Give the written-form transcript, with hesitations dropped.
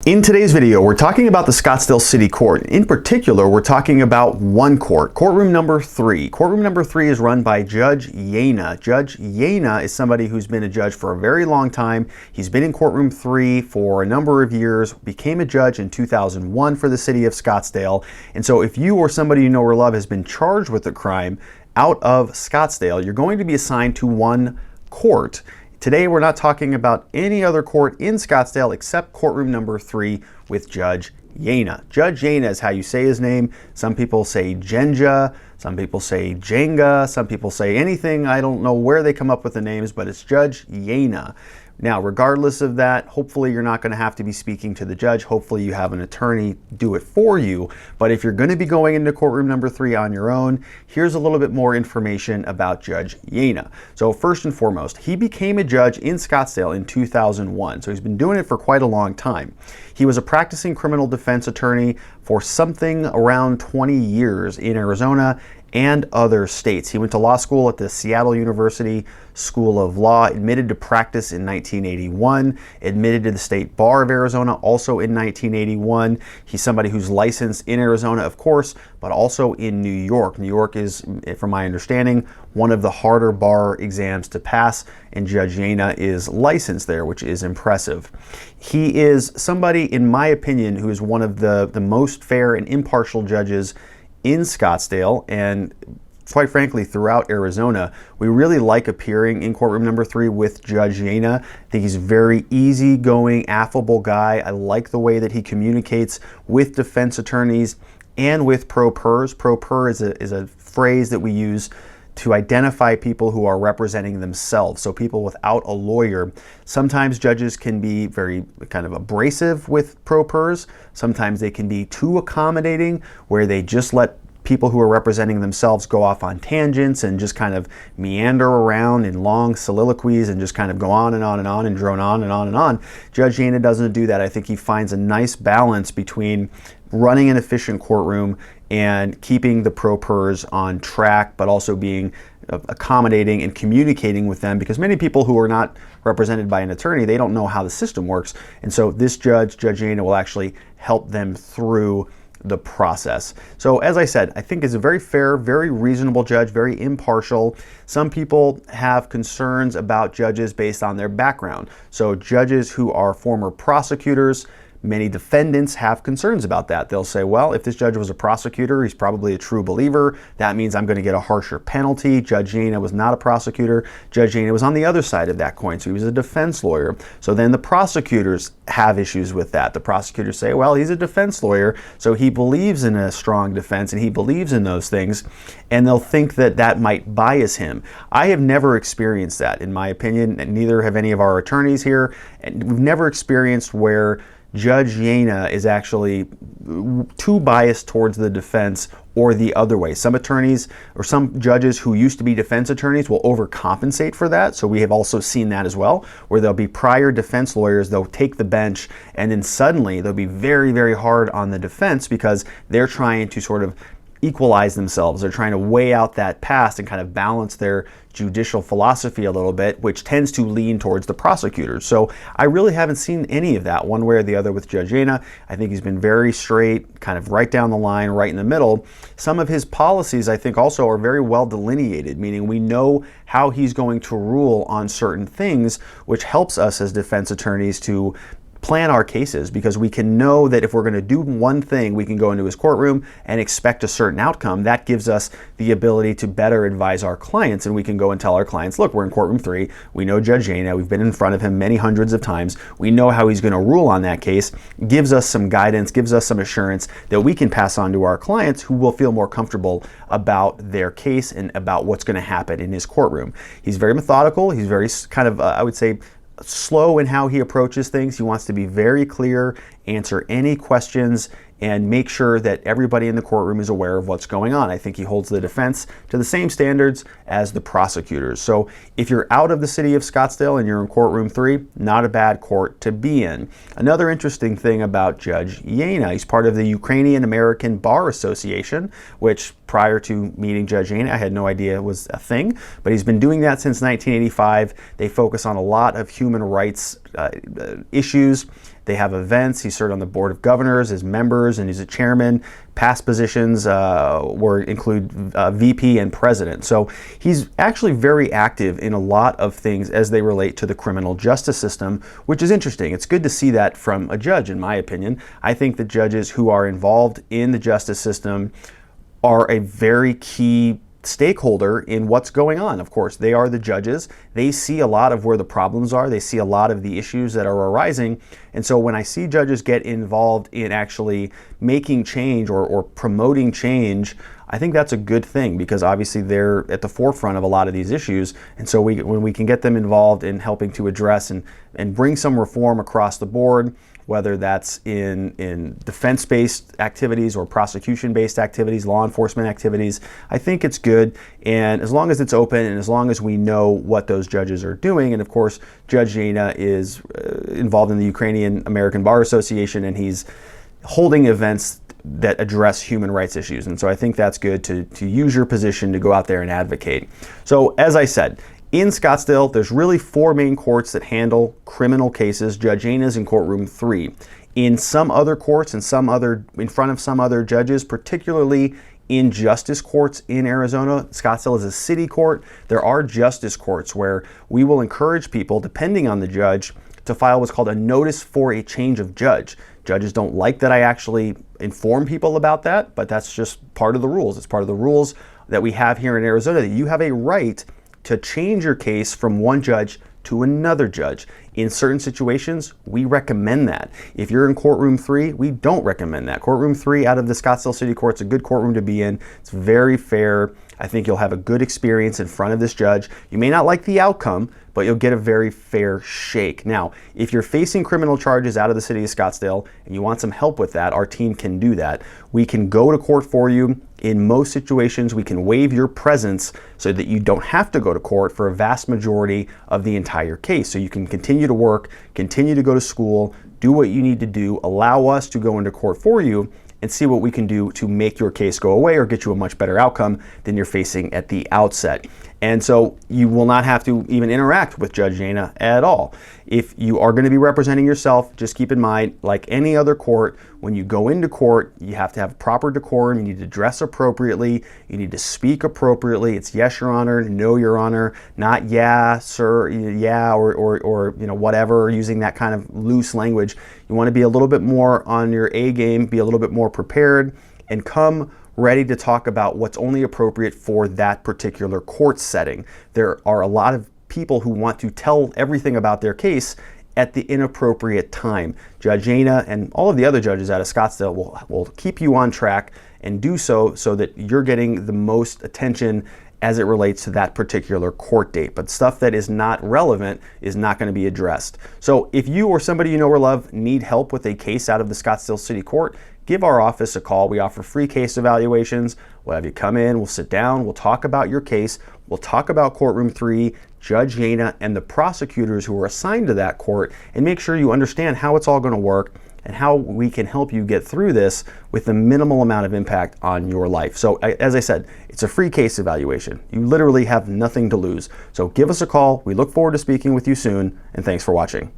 In today's video, we're talking about the Scottsdale City Court. In particular, we're talking about one court, courtroom number 3. Courtroom number 3 is run by Judge Jejna. Judge Jejna is somebody who's been a judge for a very long time. He's been in courtroom 3 for a number of years, became a judge in 2001 for the city of Scottsdale. And so if you or somebody you know or love has been charged with a crime out of Scottsdale, you're going to be assigned to one court. Today, we're not talking about any other court in Scottsdale except courtroom number 3 with Judge Jejna. Judge Jejna is how you say his name. Some people say Jenja, some people say Jenga, some people say anything. I don't know where they come up with the names, but it's Judge Jejna. Now, regardless of that, hopefully you're not going to have to be speaking to the judge. Hopefully you have an attorney do it for you. But if you're going to be going into courtroom number 3 on your own, here's a little bit more information about Judge Jejna. So first and foremost, he became a judge in Scottsdale in 2001. So he's been doing it for quite a long time. He was a practicing criminal defense attorney for something around 20 years in Arizona and other states. He went to law school at the Seattle University School of Law, admitted to practice in 1981, admitted to the State Bar of Arizona also in 1981. He's somebody who's licensed in Arizona, of course, but also in New York. New York is, from my understanding, one of the harder bar exams to pass, and Judge Jejna is licensed there, which is impressive. He is somebody, in my opinion, who is one of the most fair and impartial judges in Scottsdale, and quite frankly throughout Arizona. We really like appearing in courtroom number 3 with Judge Jejna. I think he's a very easygoing, affable guy. I like the way that he communicates with defense attorneys and with pro pers. Pro per is a phrase that we use to identify people who are representing themselves, so people without a lawyer. Sometimes judges can be very kind of abrasive with pro pers. Sometimes they can be too accommodating, where they just let people who are representing themselves go off on tangents and just kind of meander around in long soliloquies and just kind of go on and on and on and drone on and on and on. Judge Jejna doesn't do that. I think he finds a nice balance between running an efficient courtroom and keeping the pro pers on track, but also being accommodating and communicating with them, because many people who are not represented by an attorney, they don't know how the system works. And so this Judge Jejna, will actually help them through the process. So as I said, I think is a very fair, very reasonable judge, very impartial. Some people have concerns about judges based on their background. So judges who are former prosecutors, many defendants have concerns about that. They'll say, well, if this judge was a prosecutor, he's probably a true believer. That means I'm going to get a harsher penalty. Judge Jejna was not a prosecutor. Judge Jejna was on the other side of that coin, so he was a defense lawyer. So then the prosecutors have issues with that. The prosecutors say, well, he's a defense lawyer, so he believes in a strong defense and he believes in those things, and they'll think that that might bias him. I have never experienced that, in my opinion, and neither have any of our attorneys here. And we've never experienced where Judge Jejna is actually too biased towards the defense or the other way. Some attorneys or some judges who used to be defense attorneys will overcompensate for that. So we have also seen that as well, where there'll be prior defense lawyers, they'll take the bench, and then suddenly they'll be very, very hard on the defense because they're trying to sort of equalize themselves. They're trying to weigh out that past and kind of balance their judicial philosophy a little bit, which tends to lean towards the prosecutors. So I really haven't seen any of that one way or the other with Judge Jejna. I think he's been very straight, kind of right down the line, right in the middle. Some of his policies, I think, also are very well delineated, meaning we know how he's going to rule on certain things, which helps us as defense attorneys to plan our cases, because we can know that if we're going to do one thing, we can go into his courtroom and expect a certain outcome. That gives us the ability to better advise our clients, and we can go and tell our clients, look, we're in courtroom 3, we know Judge Jejna, we've been in front of him many hundreds of times, we know how he's going to rule on that case. Gives us some guidance, gives us some assurance that we can pass on to our clients, who will feel more comfortable about their case and about what's going to happen in his courtroom. He's very methodical, he's very kind of, I would say, slow in how he approaches things. He wants to be very clear, answer any questions, and make sure that everybody in the courtroom is aware of what's going on. I think he holds the defense to the same standards as the prosecutors. So if you're out of the city of Scottsdale and you're in courtroom 3, not a bad court to be in. Another interesting thing about Judge Jejna, he's part of the Ukrainian American Bar Association, which prior to meeting Judge Jejna, I had no idea was a thing, but he's been doing that since 1985. They focus on a lot of human rights issues. They have events. He served on the board of governors as members, and he's a chairman. Past positions include VP and president. So he's actually very active in a lot of things as they relate to the criminal justice system, which is interesting. It's good to see that from a judge, in my opinion. I think the judges who are involved in the justice system are a very key stakeholder in what's going on. Of course, they are the judges. They see a lot of where the problems are. They see a lot of the issues that are arising. And so when I see judges get involved in actually making change or promoting change, I think that's a good thing, because obviously they're at the forefront of a lot of these issues. And so when we can get them involved in helping to address and bring some reform across the board, whether that's in defense-based activities or prosecution-based activities, law enforcement activities, I think it's good. And as long as it's open and as long as we know what those judges are doing, and of course, Judge Jejna is involved in the Ukrainian American Bar Association, and he's holding events that address human rights issues. And so I think that's good to use your position to go out there and advocate. So as I said, in Scottsdale, there's really 4 main courts that handle criminal cases. Judge Jejna's in Courtroom 3. In some other courts and in front of some other judges, particularly in justice courts in Arizona, Scottsdale is a city court. There are justice courts where we will encourage people, depending on the judge, to file what's called a notice for a change of judge. Judges don't like that I actually inform people about that, but that's just part of the rules. It's part of the rules that we have here in Arizona, that you have a right to change your case from one judge to another judge. In certain situations, we recommend that. If you're in Courtroom 3, we don't recommend that. Courtroom 3 out of the Scottsdale City Court is a good courtroom to be in. It's very fair. I think you'll have a good experience in front of this judge. You may not like the outcome, but you'll get a very fair shake. Now, if you're facing criminal charges out of the city of Scottsdale and you want some help with that, our team can do that. We can go to court for you. In most situations, we can waive your presence so that you don't have to go to court for a vast majority of the entire case. So you can continue to work, continue to go to school, do what you need to do, allow us to go into court for you, and see what we can do to make your case go away or get you a much better outcome than you're facing at the outset. And so you will not have to even interact with Judge Jejna at all. If you are going to be representing yourself, just keep in mind, like any other court, when you go into court, you have to have proper decorum. You need to dress appropriately. You need to speak appropriately. It's yes, Your Honor, no, Your Honor, not yeah, sir, yeah, or you know, whatever, using that kind of loose language. You want to be a little bit more on your A game, be a little bit more prepared, and come ready to talk about what's only appropriate for that particular court setting. There are a lot of people who want to tell everything about their case at the inappropriate time. Judge Jejna and all of the other judges out of Scottsdale will keep you on track and do so that you're getting the most attention as it relates to that particular court date. But stuff that is not relevant is not going to be addressed. So if you or somebody you know or love need help with a case out of the Scottsdale City Court, give our office a call. We offer free case evaluations. We'll have you come in, we'll sit down, we'll talk about your case, we'll talk about Courtroom 3, Judge Jejna, and the prosecutors who are assigned to that court, and make sure you understand how it's all going to work and how we can help you get through this with the minimal amount of impact on your life. So as I said, it's a free case evaluation. You literally have nothing to lose. So give us a call. We look forward to speaking with you soon, and thanks for watching.